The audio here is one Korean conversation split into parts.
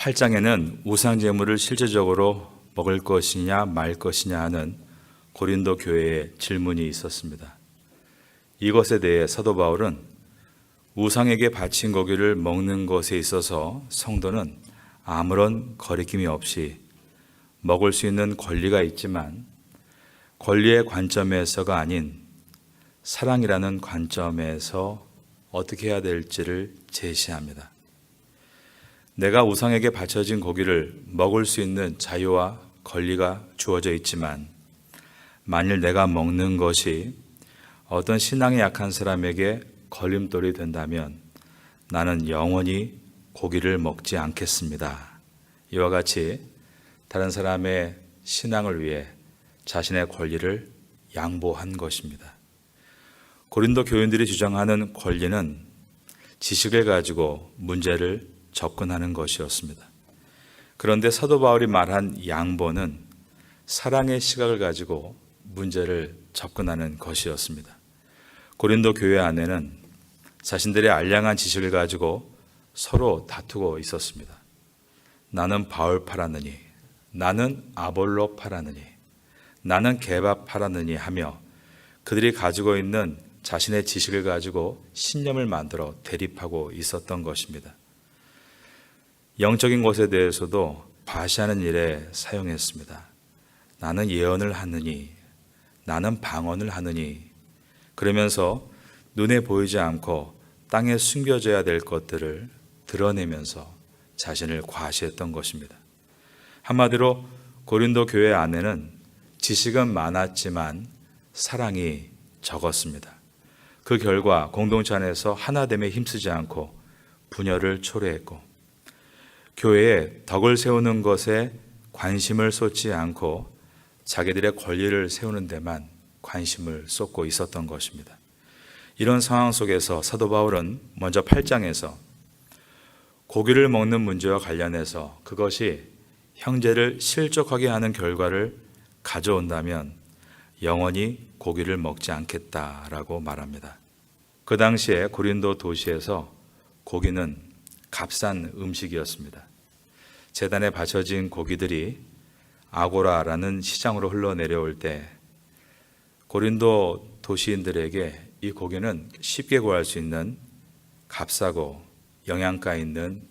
8장에는 우상제물을 실제적으로 먹을 것이냐 말 것이냐 하는 고린도 교회의 질문이 있었습니다. 이것에 대해 사도 바울은 우상에게 바친 고기를 먹는 것에 있어서 성도는 아무런 거리낌이 없이 먹을 수 있는 권리가 있지만 권리의 관점에서가 아닌 사랑이라는 관점에서 어떻게 해야 될지를 제시합니다. 내가 우상에게 바쳐진 고기를 먹을 수 있는 자유와 권리가 주어져 있지만 만일 내가 먹는 것이 어떤 신앙이 약한 사람에게 걸림돌이 된다면 나는 영원히 고기를 먹지 않겠습니다. 이와 같이 다른 사람의 신앙을 위해 자신의 권리를 양보한 것입니다. 고린도 교인들이 주장하는 권리는 지식을 가지고 문제를 접근하는 것이었습니다. 그런데 사도 바울이 말한 양보는 사랑의 시각을 가지고 문제를 접근하는 것이었습니다. 고린도 교회 안에는 자신들의 알량한 지식을 가지고 서로 다투고 있었습니다. 나는 바울 파라느니, 나는 아볼로 파라느니, 나는 게바 파라느니 하며 그들이 가지고 있는 자신의 지식을 가지고 신념을 만들어 대립하고 있었던 것입니다. 영적인 것에 대해서도 과시하는 일에 사용했습니다. 나는 예언을 하느니, 나는 방언을 하느니, 그러면서 눈에 보이지 않고 땅에 숨겨져야 될 것들을 드러내면서 자신을 과시했던 것입니다. 한마디로 고린도 교회 안에는 지식은 많았지만 사랑이 적었습니다. 그 결과 공동체 안에서 하나됨에 힘쓰지 않고 분열을 초래했고 교회에 덕을 세우는 것에 관심을 쏟지 않고 자기들의 권리를 세우는 데만 관심을 쏟고 있었던 것입니다. 이런 상황 속에서 사도 바울은 먼저 8장에서 고기를 먹는 문제와 관련해서 그것이 형제를 실족하게 하는 결과를 가져온다면 영원히 고기를 먹지 않겠다라고 말합니다. 그 당시에 고린도 도시에서 고기는 값싼 음식이었습니다. 제단에 바쳐진 고기들이 아고라라는 시장으로 흘러내려올 때 고린도 도시인들에게 이 고기는 쉽게 구할 수 있는 값싸고 영양가 있는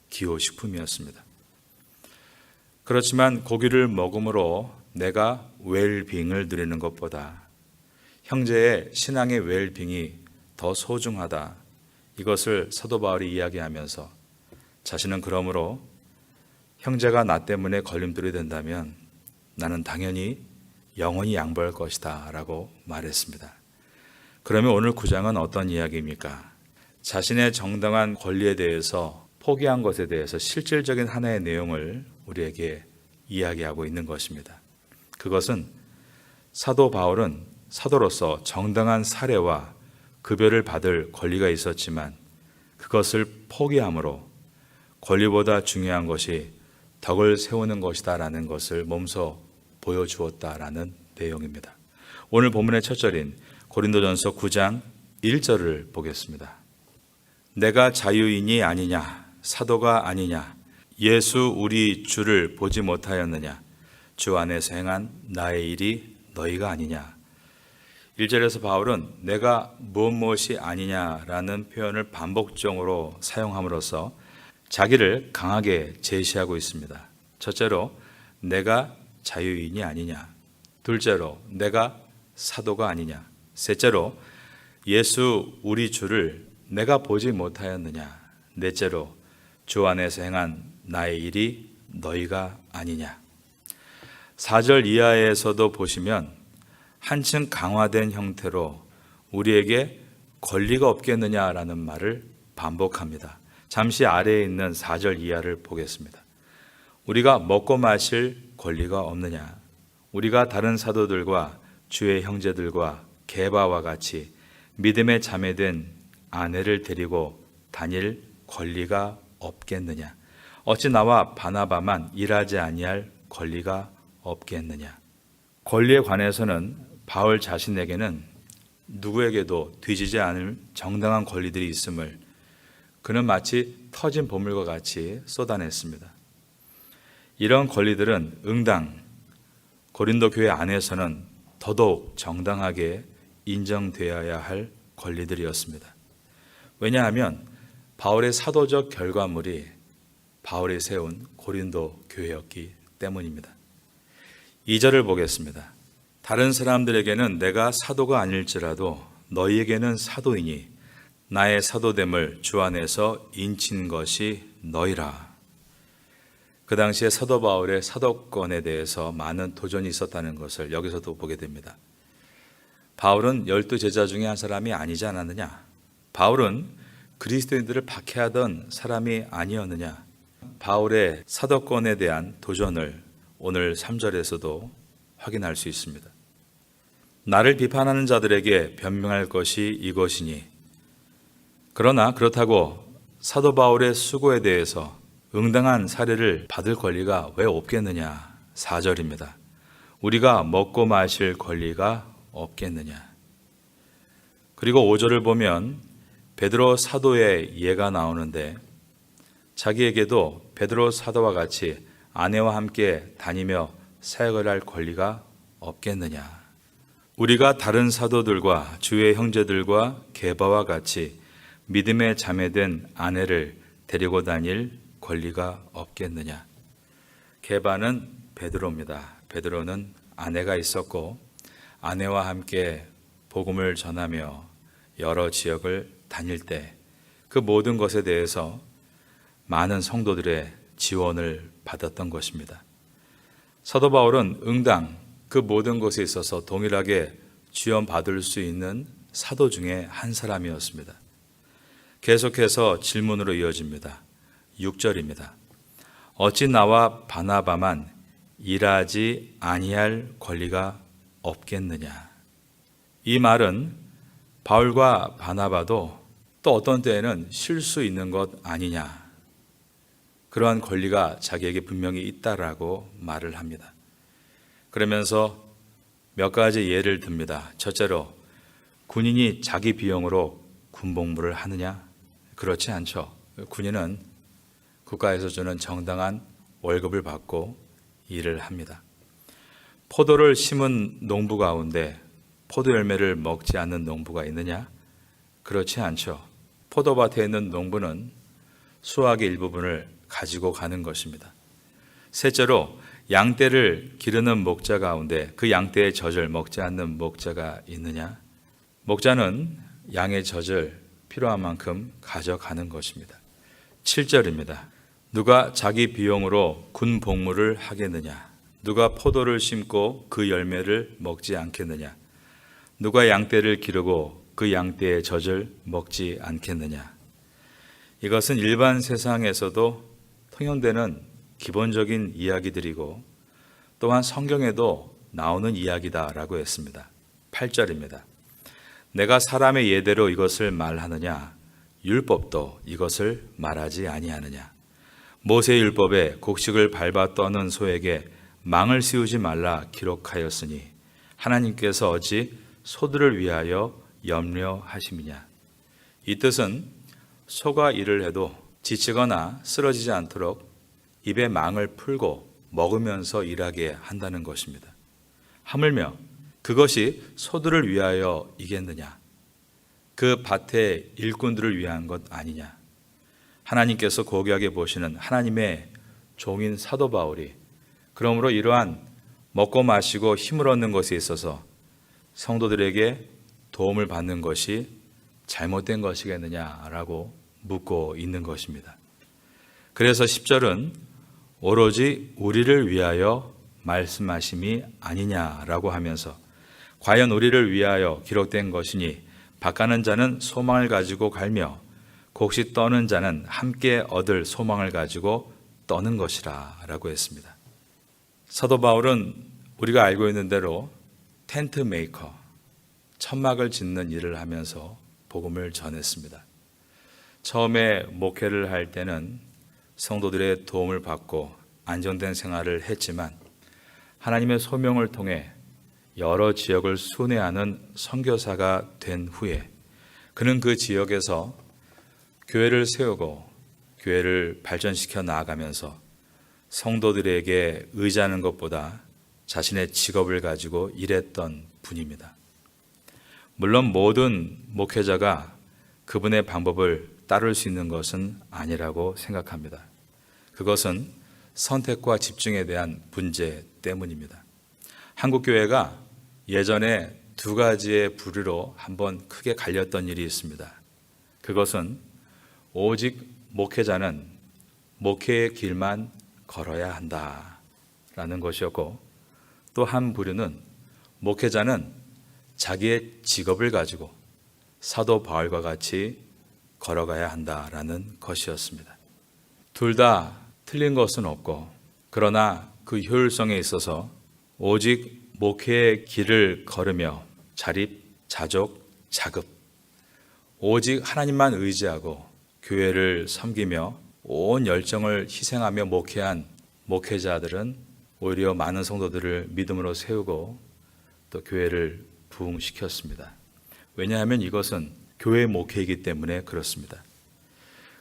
기호식품이었습니다. 그렇지만 고기를 먹음으로 내가 웰빙을 누리는 것보다 형제의 신앙의 웰빙이 더 소중하다. 이것을 사도 바울이 이야기하면서 자신은 그러므로 형제가 나 때문에 걸림돌이 된다면 나는 당연히 영원히 양보할 것이다 라고 말했습니다. 그러면 오늘 9장은 어떤 이야기입니까? 자신의 정당한 권리에 대해서 포기한 것에 대해서 실질적인 하나의 내용을 우리에게 이야기하고 있는 것입니다. 그것은 사도 바울은 사도로서 정당한 사례와 급여를 받을 권리가 있었지만 그것을 포기함으로 권리보다 중요한 것이 덕을 세우는 것이다라는 것을 몸소 보여주었다라는 내용입니다. 오늘 본문의 첫 절인 고린도전서 9장 1절을 보겠습니다. 내가 자유인이 아니냐, 사도가 아니냐, 예수 우리 주를 보지 못하였느냐, 주 안에서 행한 나의 일이 너희가 아니냐. 1절에서 바울은 내가 무엇이 아니냐라는 표현을 반복적으로 사용함으로써 자기를 강하게 제시하고 있습니다. 첫째로 내가 자유인이 아니냐, 둘째로 내가 사도가 아니냐, 셋째로 예수 우리 주를 내가 보지 못하였느냐, 넷째로 주 안에서 행한 나의 일이 너희가 아니냐. 4절 이하에서도 보시면 한층 강화된 형태로 우리에게 권리가 없겠느냐라는 말을 반복합니다. 잠시 아래에 있는 4절 이하를 보겠습니다. 우리가 먹고 마실 권리가 없느냐, 우리가 다른 사도들과 주의 형제들과 게바와 같이 믿음에 자매된 아내를 데리고 다닐 권리가 없겠느냐, 어찌 나와 바나바만 일하지 아니할 권리가 없겠느냐. 권리에 관해서는 바울 자신에게는 누구에게도 뒤지지 않을 정당한 권리들이 있음을 그는 마치 터진 보물과 같이 쏟아냈습니다. 이런 권리들은 응당 고린도 교회 안에서는 더더욱 정당하게 인정되어야 할 권리들이었습니다. 왜냐하면 바울의 사도적 결과물이 바울이 세운 고린도 교회였기 때문입니다. 2절을 보겠습니다. 다른 사람들에게는 내가 사도가 아닐지라도 너희에게는 사도이니 나의 사도됨을 주 안에서 인친 것이 너희라. 그 당시에 사도 바울의 사도권에 대해서 많은 도전이 있었다는 것을 여기서도 보게 됩니다. 바울은 12제자 중에 한 사람이 아니지 않았느냐? 바울은 그리스도인들을 박해하던 사람이 아니었느냐? 바울의 사도권에 대한 도전을 오늘 3절에서도 확인할 수 있습니다. 나를 비판하는 자들에게 변명할 것이 이것이니 그러나 그렇다고 사도 바울의 수고에 대해서 응당한 사례를 받을 권리가 왜 없겠느냐? 4절입니다. 우리가 먹고 마실 권리가 없겠느냐? 그리고 5절을 보면 베드로 사도의 예가 나오는데 자기에게도 베드로 사도와 같이 아내와 함께 다니며 사역을 할 권리가 없겠느냐? 우리가 다른 사도들과 주의 형제들과 게바와 같이 믿음에 자매된 아내를 데리고 다닐 권리가 없겠느냐? 게바는 베드로입니다. 베드로는 아내가 있었고 아내와 함께 복음을 전하며 여러 지역을 다닐 때 그 모든 것에 대해서 많은 성도들의 지원을 받았던 것입니다. 사도 바울은 응당 그 모든 것에 있어서 동일하게 지원받을 수 있는 사도 중에 한 사람이었습니다. 계속해서 질문으로 이어집니다. 6절입니다. 어찌 나와 바나바만 일하지 아니할 권리가 없겠느냐? 이 말은 바울과 바나바도 또 어떤 때에는 쉴 수 있는 것 아니냐? 그러한 권리가 자기에게 분명히 있다라고 말을 합니다. 그러면서 몇 가지 예를 듭니다. 첫째로 군인이 자기 비용으로 군복무를 하느냐? 그렇지 않죠. 군인은 국가에서 주는 정당한 월급을 받고 일을 합니다. 포도를 심은 농부 가운데 포도 열매를 먹지 않는 농부가 있느냐? 그렇지 않죠. 포도밭에 있는 농부는 수확의 일부분을 가지고 가는 것입니다. 셋째로 양떼를 기르는 목자 가운데 그 양떼의 젖을 먹지 않는 목자가 있느냐? 목자는 양의 젖을 필요한 만큼 가져가는 것입니다. 7절입니다. 누가 자기 비용으로 군 복무를 하겠느냐? 누가 포도를 심고 그 열매를 먹지 않겠느냐? 누가 양떼를 기르고 그 양떼의 젖을 먹지 않겠느냐? 이것은 일반 세상에서도 통용되는 기본적인 이야기들이고 또한 성경에도 나오는 이야기다라고 했습니다. 8절입니다. 내가 사람의 예대로 이것을 말하느냐? 율법도 이것을 말하지 아니하느냐? 모세의 율법에 곡식을 밟아 떠는 소에게 망을 씌우지 말라 기록하였으니 하나님께서 어찌 소들을 위하여 염려하심이냐? 이 뜻은 소가 일을 해도 지치거나 쓰러지지 않도록 입에 망을 풀고 먹으면서 일하게 한다는 것입니다. 하물며 그것이 소들을 위하여 이겠느냐? 그 밭의 일꾼들을 위한 것 아니냐? 하나님께서 고귀하게 보시는 하나님의 종인 사도 바울이 그러므로 이러한 먹고 마시고 힘을 얻는 것에 있어서 성도들에게 도움을 받는 것이 잘못된 것이겠느냐라고 묻고 있는 것입니다. 그래서 10절은 오로지 우리를 위하여 말씀하심이 아니냐라고 하면서 과연 우리를 위하여 기록된 것이니 밭가는 자는 소망을 가지고 갈며 곡식 떠는 자는 함께 얻을 소망을 가지고 떠는 것이라 라고 했습니다. 사도 바울은 우리가 알고 있는 대로 텐트 메이커, 천막을 짓는 일을 하면서 복음을 전했습니다. 처음에 목회를 할 때는 성도들의 도움을 받고 안정된 생활을 했지만 하나님의 소명을 통해 여러 지역을 순회하는 선교사가 된 후에 그는 그 지역에서 교회를 세우고 교회를 발전시켜 나아가면서 성도들에게 의지하는 것보다 자신의 직업을 가지고 일했던 분입니다. 물론 모든 목회자가 그분의 방법을 따를 수 있는 것은 아니라고 생각합니다. 그것은 선택과 집중에 대한 문제 때문입니다. 한국교회가 예전에 두 가지의 부류로 한번 크게 갈렸던 일이 있습니다. 그것은 오직 목회자는 목회의 길만 걸어야 한다라는 것이었고, 또 한 부류는 목회자는 자기의 직업을 가지고 사도 바울과 같이 걸어가야 한다라는 것이었습니다. 둘 다 틀린 것은 없고, 그러나 그 효율성에 있어서 오직 목회의 길을 걸으며 자립, 자족, 자급, 오직 하나님만 의지하고 교회를 섬기며 온 열정을 희생하며 목회한 목회자들은 오히려 많은 성도들을 믿음으로 세우고 또 교회를 부흥시켰습니다. 왜냐하면 이것은 교회 목회이기 때문에 그렇습니다.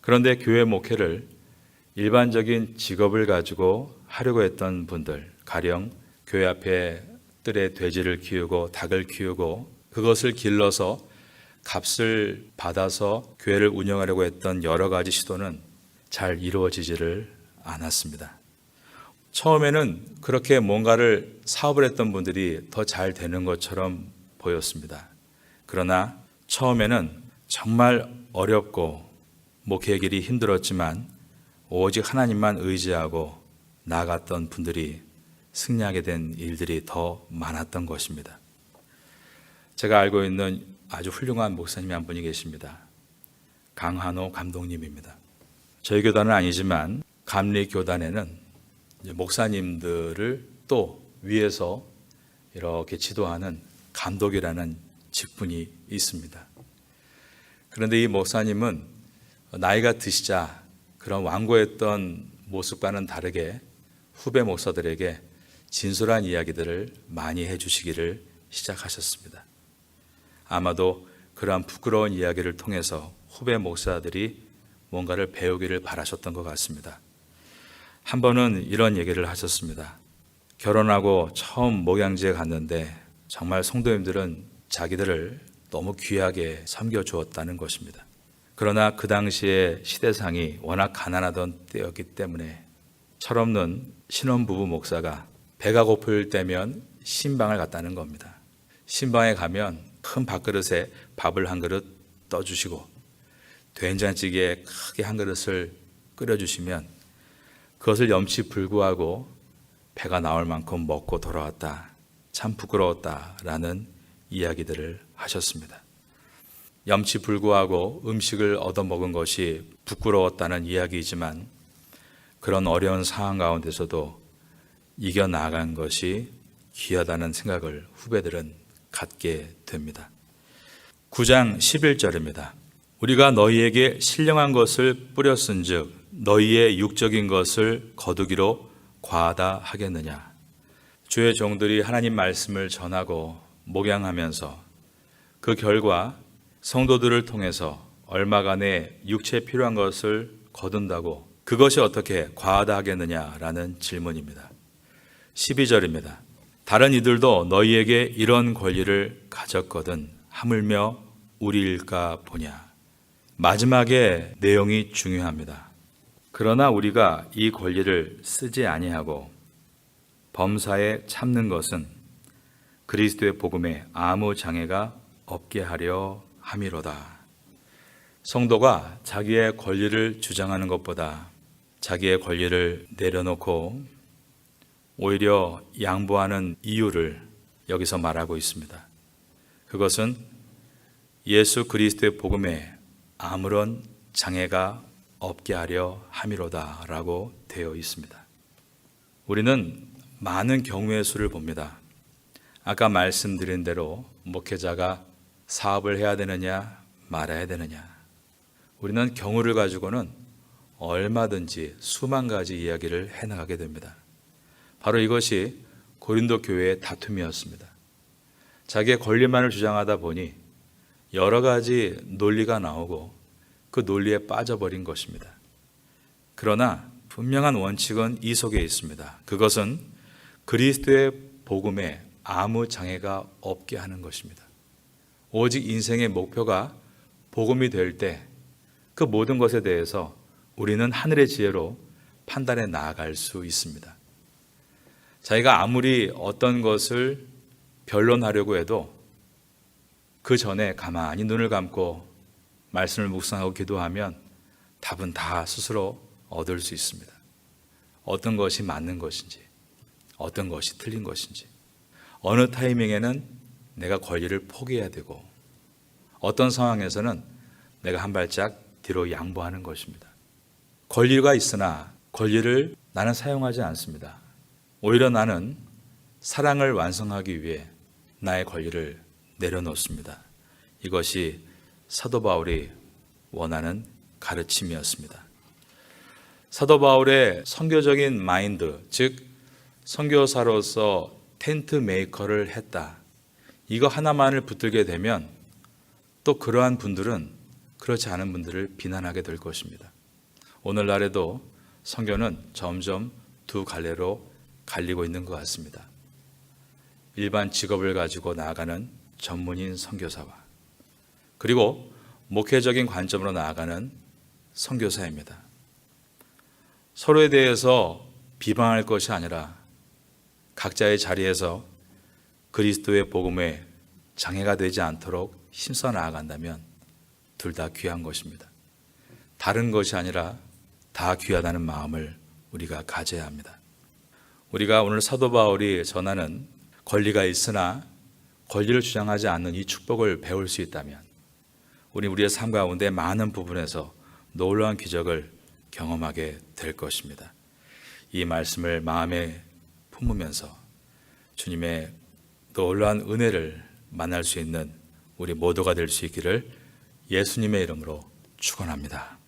그런데 교회 목회를 일반적인 직업을 가지고 하려고 했던 분들, 가령 교회 앞에 뜰에 돼지를 키우고 닭을 키우고 그것을 길러서 값을 받아서 교회를 운영하려고 했던 여러 가지 시도는 잘 이루어지지를 않았습니다. 처음에는 그렇게 뭔가를 사업을 했던 분들이 더 잘 되는 것처럼 보였습니다. 그러나 처음에는 정말 어렵고 목회의 길이 힘들었지만 오직 하나님만 의지하고 나아갔던 분들이 승리하게 된 일들이 더 많았던 것입니다. 제가 알고 있는 아주 훌륭한 목사님이 한 분이 계십니다. 강한호 감독님입니다. 저희 교단은 아니지만 감리교단에는 목사님들을 또 위에서 이렇게 지도하는 감독이라는 직분이 있습니다. 그런데 이 목사님은 나이가 드시자 그런 완고했던 모습과는 다르게 후배 목사들에게 진솔한 이야기들을 많이 해주시기를 시작하셨습니다. 아마도 그러한 부끄러운 이야기를 통해서 후배 목사들이 뭔가를 배우기를 바라셨던 것 같습니다. 한 번은 이런 얘기를 하셨습니다. 결혼하고 처음 목양지에 갔는데 정말 성도님들은 자기들을 너무 귀하게 섬겨주었다는 것입니다. 그러나 그 당시에 시대상이 워낙 가난하던 때였기 때문에 철없는 신혼부부 목사가 배가 고플 때면 신방을 갔다는 겁니다. 신방에 가면 큰 밥그릇에 밥을 한 그릇 떠주시고 된장찌개에 크게 한 그릇을 끓여주시면 그것을 염치불구하고 배가 나올 만큼 먹고 돌아왔다. 참 부끄러웠다라는 이야기들을 하셨습니다. 염치불구하고 음식을 얻어먹은 것이 부끄러웠다는 이야기이지만 그런 어려운 상황 가운데서도 이겨나간 것이 귀하다는 생각을 후배들은 갖게 됩니다. 9장 11절입니다. 우리가 너희에게 신령한 것을 뿌렸은즉 너희의 육적인 것을 거두기로 과하다 하겠느냐. 주의 종들이 하나님 말씀을 전하고 목양하면서 그 결과 성도들을 통해서 얼마간의 육체에 필요한 것을 거둔다고 그것이 어떻게 과하다 하겠느냐라는 질문입니다. 12절입니다. 다른 이들도 너희에게 이런 권리를 가졌거든 하물며 우리일까 보냐. 마지막에 내용이 중요합니다. 그러나 우리가 이 권리를 쓰지 아니하고 범사에 참는 것은 그리스도의 복음에 아무 장애가 없게 하려 함이로다. 성도가 자기의 권리를 주장하는 것보다 자기의 권리를 내려놓고 오히려 양보하는 이유를 여기서 말하고 있습니다. 그것은 예수 그리스도의 복음에 아무런 장애가 없게 하려 함이로다 라고 되어 있습니다. 우리는 많은 경우의 수를 봅니다. 아까 말씀드린 대로 목회자가 사업을 해야 되느냐 말아야 되느냐, 우리는 경우를 가지고는 얼마든지 수만 가지 이야기를 해나가게 됩니다. 바로 이것이 고린도 교회의 다툼이었습니다. 자기의 권리만을 주장하다 보니 여러 가지 논리가 나오고 그 논리에 빠져버린 것입니다. 그러나 분명한 원칙은 이 속에 있습니다. 그것은 그리스도의 복음에 아무 장애가 없게 하는 것입니다. 오직 인생의 목표가 복음이 될 때 그 모든 것에 대해서 우리는 하늘의 지혜로 판단해 나아갈 수 있습니다. 자기가 아무리 어떤 것을 변론하려고 해도 그 전에 가만히 눈을 감고 말씀을 묵상하고 기도하면 답은 다 스스로 얻을 수 있습니다. 어떤 것이 맞는 것인지, 어떤 것이 틀린 것인지, 어느 타이밍에는 내가 권리를 포기해야 되고, 어떤 상황에서는 내가 한 발짝 뒤로 양보하는 것입니다. 권리가 있으나 권리를 나는 사용하지 않습니다. 오히려 나는 사랑을 완성하기 위해 나의 권리를 내려놓습니다. 이것이 사도 바울이 원하는 가르침이었습니다. 사도 바울의 선교적인 마인드, 즉 선교사로서 텐트 메이커를 했다. 이거 하나만을 붙들게 되면 또 그러한 분들은 그렇지 않은 분들을 비난하게 될 것입니다. 오늘날에도 선교는 점점 두 갈래로 갈리고 있는 것 같습니다. 일반 직업을 가지고 나아가는 전문인 선교사와 그리고 목회적인 관점으로 나아가는 선교사입니다. 서로에 대해서 비방할 것이 아니라 각자의 자리에서 그리스도의 복음에 장애가 되지 않도록 힘써 나아간다면 둘 다 귀한 것입니다. 다른 것이 아니라 다 귀하다는 마음을 우리가 가져야 합니다. 우리가 오늘 사도 바울이 전하는 권리가 있으나 권리를 주장하지 않는 이 축복을 배울 수 있다면 우리의 삶 가운데 많은 부분에서 놀라운 기적을 경험하게 될 것입니다. 이 말씀을 마음에 품으면서 주님의 놀라운 은혜를 만날 수 있는 우리 모두가 될 수 있기를 예수님의 이름으로 축원합니다.